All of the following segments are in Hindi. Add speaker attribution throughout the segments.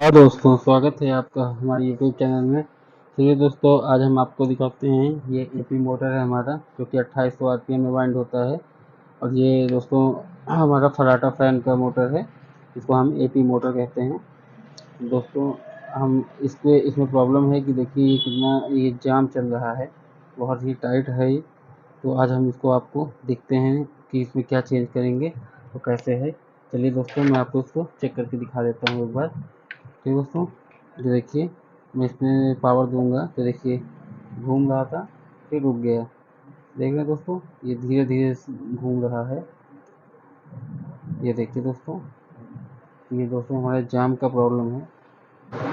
Speaker 1: हाँ दोस्तों, स्वागत है आपका हमारे यूट्यूब चैनल में। चलिए दोस्तों, आज हम आपको दिखाते हैं ये एपी मोटर है हमारा, जो कि 2800 आरपीएम में वाइंड होता है। और ये दोस्तों हमारा फराटा फैन का मोटर है, इसको हम एपी मोटर कहते हैं। दोस्तों हम इसमें प्रॉब्लम है कि देखिए ये कितना ये जाम चल रहा है, बहुत ही टाइट है ये। तो आज हम इसको आपको दिखते हैं कि इसमें क्या चेंज करेंगे तो कैसे है। चलिए दोस्तों, मैं आपको इसको चेक करके दिखा देता हूँ एक बार। ठीक दोस्तों, ये देखिए मैं इसमें पावर दूंगा तो देखिए घूम रहा था, फिर रुक गया। देख रहे हैं दोस्तों, ये धीरे धीरे घूम रहा है। ये देखिए दोस्तों, ये दोस्तों हमारे जाम का प्रॉब्लम है।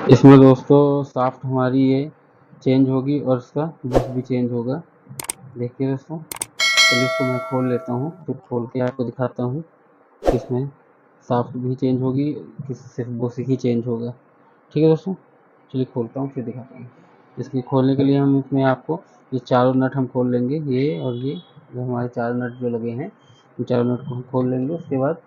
Speaker 1: इसमें दोस्तों साफ्ट हमारी ये चेंज होगी और इसका बुश भी चेंज होगा। देखिए दोस्तों, चलिए इसको मैं खोल लेता हूँ, फिर खोल के आपको दिखाता हूँ कि इसमें साफ्ट भी चेंज होगी कि सिर्फ बुश ही चेंज होगा। ठीक है दोस्तों, चलिए खोलता हूँ फिर दिखाता हूँ। इसके खोलने के लिए हम इसमें आपको ये चारों नट हम खोल लेंगे, ये और ये जो हमारे चार नट जो लगे हैं, इन चारों नट को हम खोल लेंगे। उसके बाद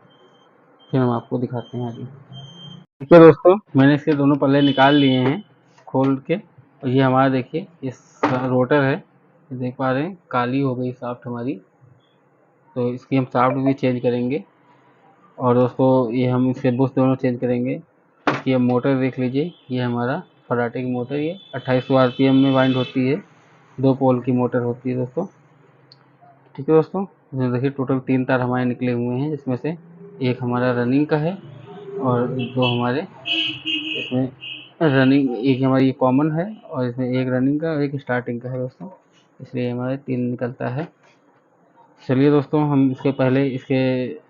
Speaker 1: फिर हम आपको दिखाते हैं आगे। ठीक है दोस्तों, मैंने इसके दोनों पल्ले निकाल लिए हैं खोल के। और ये हमारा देखिए इस रोटर है, देख पा रहे हैं काली हो गई साफ्ट हमारी, तो इसकी हम साफ्ट भी चेंज करेंगे। और दोस्तों ये हम इसके बुश दोनों चेंज करेंगे। ये मोटर देख लीजिए, ये हमारा फराटे की मोटर, ये 2800 आरपीएम में वाइंड होती है, 2 पोल की मोटर होती है दोस्तों। ठीक है दोस्तों, इसमें देखिए टोटल 3 तार हमारे निकले हुए हैं, जिसमें से एक हमारा रनिंग का है और 2 हमारे इसमें रनिंग, एक हमारी कॉमन है और इसमें एक रनिंग का और एक स्टार्टिंग का है दोस्तों, इसलिए हमारे 3 निकलता है। चलिए दोस्तों, हम इसके पहले इसके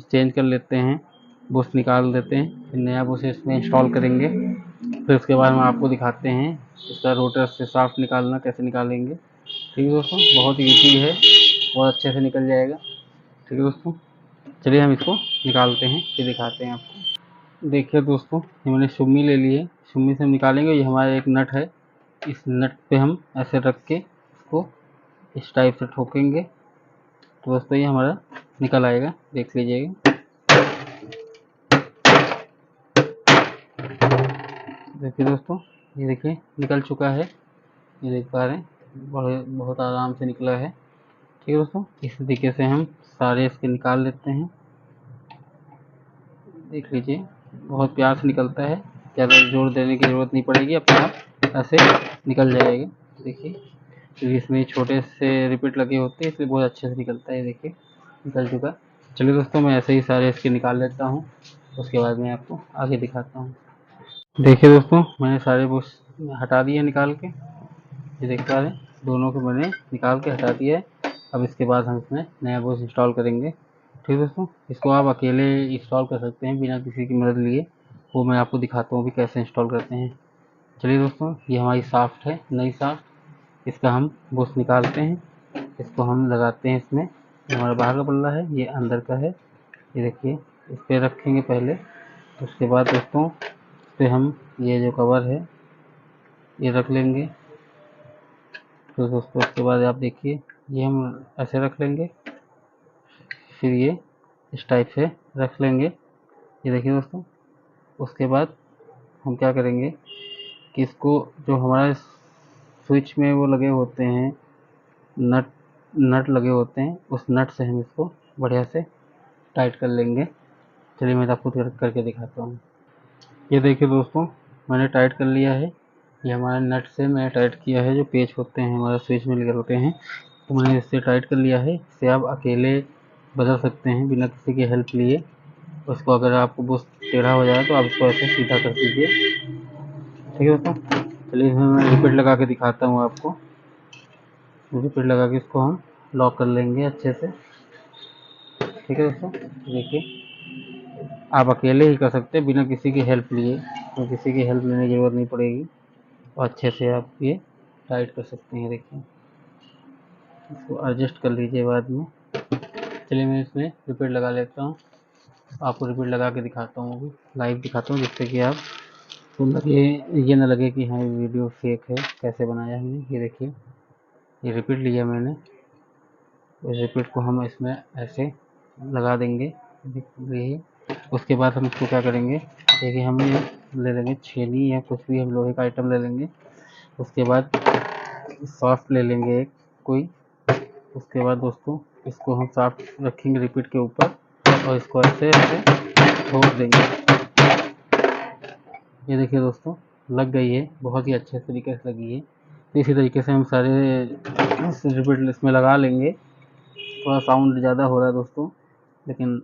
Speaker 1: चेंज कर लेते हैं, बुश निकाल देते हैं, फिर नया बुश इसमें इंस्टॉल करेंगे। फिर उसके बाद हम आपको दिखाते हैं इसका रोटर से साफ्ट निकालना कैसे निकालेंगे। ठीक है दोस्तों, बहुत ईजी है, बहुत अच्छे से निकल जाएगा। ठीक है दोस्तों, चलिए हम इसको निकालते हैं फिर दिखाते हैं आपको। देखिए दोस्तों, ये मैंने सुम्मी ले ली है, सुम्मी से हम निकालेंगे। ये हमारा एक नट है, इस नट पे हम ऐसे रख के इसको इस टाइप से ठोकेंगे तो दोस्तों ये हमारा निकल आएगा, देख लीजिएगा। देखिए दोस्तों, ये देखिए निकल चुका है, ये देख पा रहे हैं, बहुत आराम से निकला है। ठीक है दोस्तों, इस तरीके से हम सारे इसके निकाल लेते हैं। देख लीजिए, बहुत प्यार से निकलता है, ज़्यादा जोर देने की ज़रूरत नहीं पड़ेगी, अपने आप ऐसे निकल जाएगा। देखिए, क्योंकि इसमें छोटे से रिपीट लगे होते हैं, इसलिए बहुत अच्छे से निकलता है। देखिए निकल चुका। चलिए दोस्तों, मैं ऐसे ही सारे इसके निकाल लेता हूँ, उसके बाद मैं आपको आगे दिखाता हूँ। देखिए दोस्तों, मैंने सारे बुश हटा दिए निकाल के, ये देख पा रहे हैं, दोनों को मैंने निकाल के हटा दिया है। अब इसके बाद हम इसमें नया बुश इंस्टॉल करेंगे। ठीक है दोस्तों, इसको आप अकेले इंस्टॉल कर सकते हैं बिना किसी की मदद लिए, वो मैं आपको दिखाता हूँ भी कैसे इंस्टॉल करते हैं। चलिए दोस्तों, ये हमारी साफ्ट है, नई साफ्ट, इसका हम बुश निकालते हैं, इसको हम लगाते हैं इसमें। ये हमारा बाहर का पल्ला है, ये अंदर का है। ये देखिए, इस पर रखेंगे पहले, उसके बाद दोस्तों इस पर हम ये जो कवर है ये रख लेंगे। तो दोस्तों उसके बाद आप देखिए, ये हम ऐसे रख लेंगे, फिर ये इस टाइप से रख लेंगे। ये देखिए दोस्तों, उसके बाद हम क्या करेंगे कि इसको जो हमारे स्विच में वो लगे होते हैं, नट नट लगे होते हैं, उस नट से हम इसको बढ़िया से टाइट कर लेंगे। चलिए मैं आपको करके दिखाता हूँ। ये देखिए दोस्तों, मैंने टाइट कर लिया है, ये हमारे नट से मैंने टाइट किया है, जो पेच होते हैं हमारे स्विच में लगे होते हैं, तो मैंने इससे टाइट कर लिया है। इससे आप अकेले बदल सकते हैं बिना किसी की हेल्प लिए। उसको अगर आपको बुश टेढ़ा हो जाए तो आप इसको ऐसे सीधा कर दीजिए। ठीक है दोस्तों, चलिए इसमें मैं रिपीट लगा के दिखाता हूँ आपको। रिपीट लगा के इसको हम लॉक कर लेंगे अच्छे से। ठीक है दोस्तों, देखिए आप अकेले ही कर सकते हैं बिना किसी की हेल्प लिए, तो किसी की हेल्प लेने की ज़रूरत नहीं पड़ेगी और अच्छे से आप ये टाइट कर सकते हैं। देखिए, इसको एडजस्ट कर लीजिए बाद में। चलिए मैं इसमें रिपीट लगा लेता हूँ, आपको रिपीट लगा के दिखाता हूँ, अभी लाइव दिखाता हूँ, जिससे कि आप तो लगे, ये ना लगे कि हाँ वीडियो फेक है, कैसे बनाया हमने। ये देखिए, ये रिपीट लिया मैंने, इस रिपीट को हम इसमें ऐसे लगा देंगे। देखिए, उसके बाद हम इसको क्या करेंगे, देखिए हम ये ले लेंगे छेनी या कुछ भी हम लोहे का आइटम ले लेंगे। उसके बाद शाफ्ट ले लेंगे एक कोई। उसके बाद दोस्तों इसको हम शाफ्ट रखेंगे रिपीट के ऊपर और इसको ऐसे ऐसे ठोक देंगे। ये देखिए दोस्तों लग गई है, बहुत ही अच्छे तरीके से लगी है। तो इसी तरीके से हम सारे रिपीट इसमें लगा लेंगे। थोड़ा साउंड ज़्यादा हो रहा है दोस्तों, लेकिन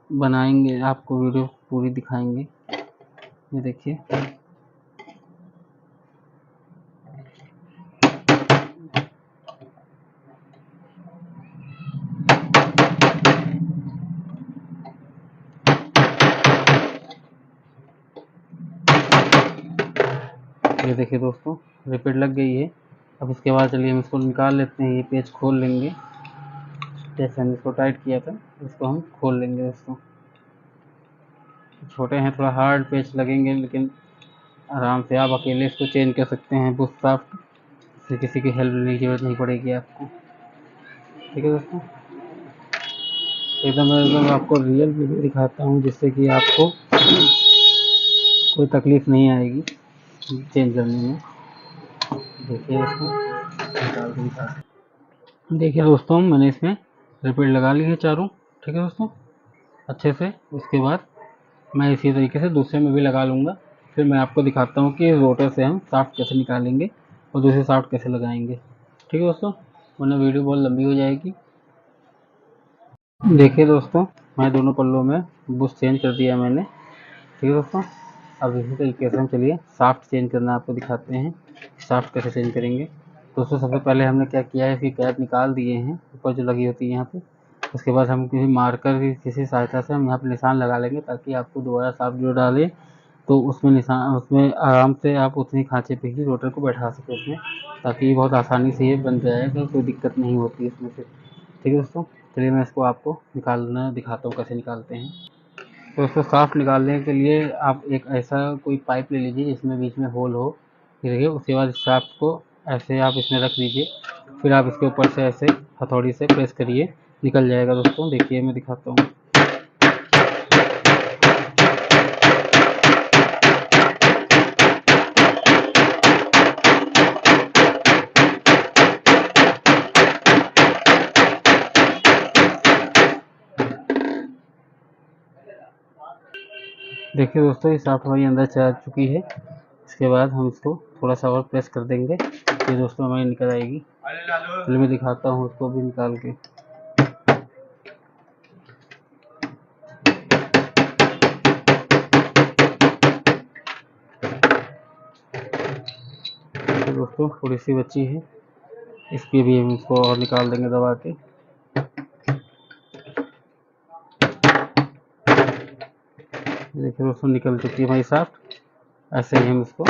Speaker 1: बनाएंगे, आपको वीडियो पूरी दिखाएंगे। ये देखिए ये देखिए दोस्तों रिपीट लग गई है। अब इसके बाद चलिए हम इसको निकाल लेते हैं। ये पेज खोल लेंगे, जैसे हम इसको टाइट किया था इसको हम खोल लेंगे दोस्तों। छोटे हैं, थोड़ा हार्ड पेज लगेंगे, लेकिन आराम से आप अकेले इसको चेंज कर सकते हैं बुश शाफ्ट से, किसी की हेल्प लेने की जरूरत नहीं पड़ेगी आपको। ठीक है दोस्तों, एकदम आपको रियल वीडियो दिखाता हूँ जिससे कि आपको कोई तकलीफ नहीं आएगी चेंज करने में। देखिए इसको निकाल के दिखाते हैं। देखिए दोस्तों मैंने इसमें रिपीट लगा ली है चारों। ठीक है दोस्तों अच्छे से। उसके बाद मैं इसी तरीके से दूसरे में भी लगा लूँगा। फिर मैं आपको दिखाता हूँ कि रोटर से हम शाफ्ट कैसे निकालेंगे और दूसरे शाफ्ट कैसे लगाएंगे। ठीक है दोस्तों, वरना वीडियो बहुत लंबी हो जाएगी। देखिए दोस्तों मैं दोनों पल्लों में बुश चेंज कर दिया मैंने। ठीक है दोस्तों, अब इसी तरीके से हम चलिए शाफ्ट चेंज करना आपको दिखाते हैं। शाफ्ट कैसे चेंज करेंगे दोस्तों। सबसे पहले हमने क्या किया है, इसकी कैप निकाल दिए हैं ऊपर जो लगी होती है यहाँ पे। उसके बाद हम किसी मार्कर की किसी सहायता से हम यहाँ पे निशान लगा लेंगे, ताकि आपको दोबारा शाफ्ट जो डाले तो उसमें निशान, उसमें आराम से आप उतनी खांचे पे ही रोटर को बैठा सकें उसमें, ताकि बहुत आसानी से ये बन जाएगा, कोई दिक्कत नहीं होती इसमें से। ठीक है दोस्तों, चलिए मैं इसको आपको निकालना दिखाता हूँ कैसे निकालते हैं। तो इसको शाफ्ट निकालने के लिए आप एक ऐसा कोई पाइप ले लीजिए जिसमें बीच में होल हो। देखिए उसके बाद शाफ्ट को ऐसे आप इसमें रख दीजिए, फिर आप इसके ऊपर से ऐसे हथौड़ी से प्रेस करिए, निकल जाएगा दोस्तों। देखिए मैं दिखाता हूँ। देखिए दोस्तों ये शाफ्ट हमारी अंदर जा चुकी है। इसके बाद हम इसको थोड़ा सा और प्रेस कर देंगे, ये दोस्तों हमारी निकल आएगी। चलिए मैं दिखाता हूँ उसको भी निकाल के। तो दोस्तों थोड़ी सी बची है, इसकी भी हम इसको और निकाल देंगे दबा के। देखिए दोस्तों निकल चुकी है हमारी शाफ्ट। ऐसे ही हम इसको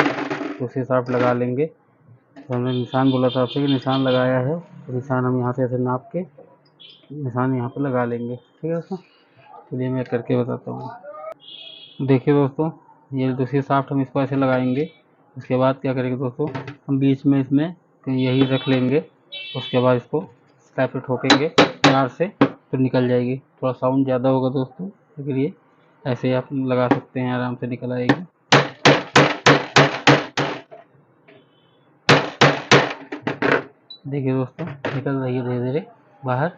Speaker 1: दूसरी शाफ्ट लगा लेंगे। तो हमने निशान बोला था आपसे कि निशान लगाया है, तो निशान हम यहाँ से ऐसे नाप के निशान यहाँ पर लगा लेंगे। ठीक है दोस्तों, चलिए मैं करके बताता हूँ। देखिए दोस्तों ये दूसरी शाफ्ट हम इसको ऐसे लगाएंगे। उसके बाद क्या करेंगे दोस्तों, हम बीच में इसमें यही रख लेंगे। उसके बाद इसको स्लैब पे ठोकेंगे प्यार से, तो निकल जाएगी। थोड़ा साउंड ज़्यादा होगा दोस्तों, लेकिन ये ऐसे आप लगा सकते हैं, आराम से निकल आएगी। देखिए दोस्तों निकल रही है धीरे धीरे बाहर।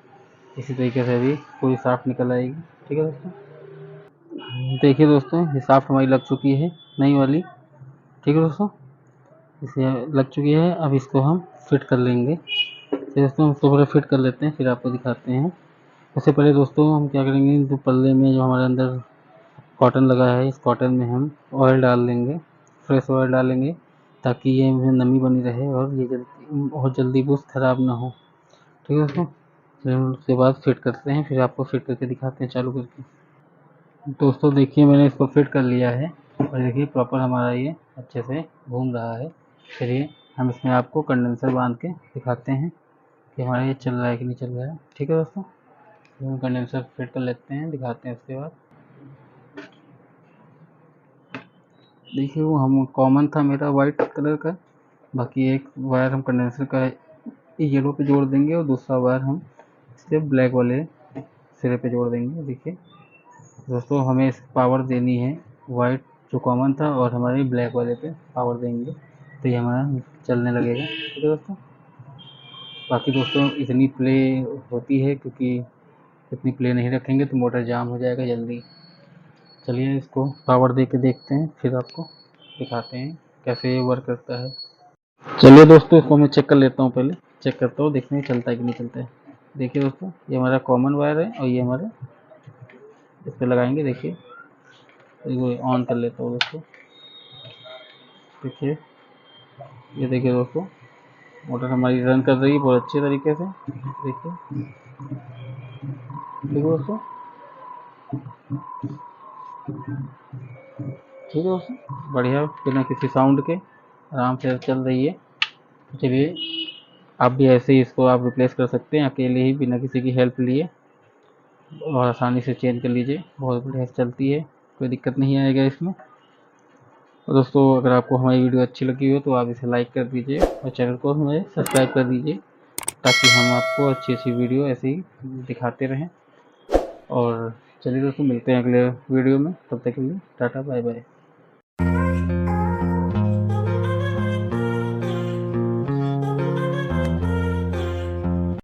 Speaker 1: इसी तरीके से भी पूरी शाफ्ट निकल आएगी। ठीक है दोस्तों, देखिए दोस्तों ये शाफ्ट हमारी लग चुकी है नई वाली। ठीक है दोस्तों, इसे लग चुकी है। अब इसको हम फिट कर लेंगे। तो दोस्तों हम इसको पहले फिट कर लेते हैं, फिर आपको दिखाते हैं। उससे पहले दोस्तों हम क्या करेंगे, जो पल्ले में जो हमारे अंदर कॉटन लगा है, इस कॉटन में हम ऑयल डाल देंगे, फ्रेश ऑयल डालेंगे, ताकि ये नमी बनी रहे और ये बहुत जल्दी बुश खराब ना हो। ठीक है दोस्तों, फिर हम उसके बाद फिट करते हैं, फिर आपको फिट करके दिखाते हैं चालू करके। दोस्तों देखिए मैंने इसको फिट कर लिया है और देखिए प्रॉपर हमारा ये अच्छे से घूम रहा है। चलिए हम इसमें आपको कंडेंसर बांध के दिखाते हैं कि हमारा ये चल रहा है कि नहीं चल रहा है। ठीक है दोस्तों, हम कंडेंसर फिट कर लेते हैं, दिखाते हैं उसके बाद। देखिए वो हम कॉमन था मेरा वाइट कलर का, बाकी एक वायर हम कंडेंसर का येलो पे जोड़ देंगे और दूसरा वायर हम इसके ब्लैक वाले सिरे पे जोड़ देंगे। देखिए दोस्तों हमें इस पावर देनी है वाइट जो कॉमन था और हमारे ब्लैक वाले पे पावर देंगे तो ये हमारा चलने लगेगा। ठीक है दोस्तों। बाकी दोस्तों इतनी प्ले होती है, क्योंकि इतनी प्ले नहीं रखेंगे तो मोटर जाम हो जाएगा जल्दी। चलिए इसको पावर दे के देखते हैं, फिर आपको दिखाते हैं कैसे ये वर्क करता है। चलिए दोस्तों इसको मैं चेक कर लेता हूँ, पहले चेक करता हूँ, देखते हैं चलता है कि नहीं चलता है। देखिए दोस्तों ये हमारा कॉमन वायर है और ये हमारे इस पर लगाएंगे। देखिए इसको ऑन कर लेता हूँ दोस्तों। देखिए ये देखिए दोस्तों मोटर हमारी रन कर रही है बहुत अच्छे तरीके से। देखिए ठीक है दोस्तों। ठीक है दोस्तों, बढ़िया, बिना किसी साउंड के आराम से चल रही है। तो चलिए आप भी ऐसे ही इसको आप रिप्लेस कर सकते हैं अकेले ही, बिना किसी की हेल्प लिए, और आसानी से चेंज कर लीजिए। बहुत बढ़िया से चलती है, कोई दिक्कत नहीं आएगा इसमें। और दोस्तों अगर आपको हमारी वीडियो अच्छी लगी हो तो आप इसे लाइक कर दीजिए और चैनल को हमें सब्सक्राइब कर दीजिए, ताकि हम आपको अच्छी अच्छी वीडियो ऐसे ही दिखाते रहें। और चलिए दोस्तों मिलते हैं अगले वीडियो में, तब तक के लिए टाटा बाय बाय।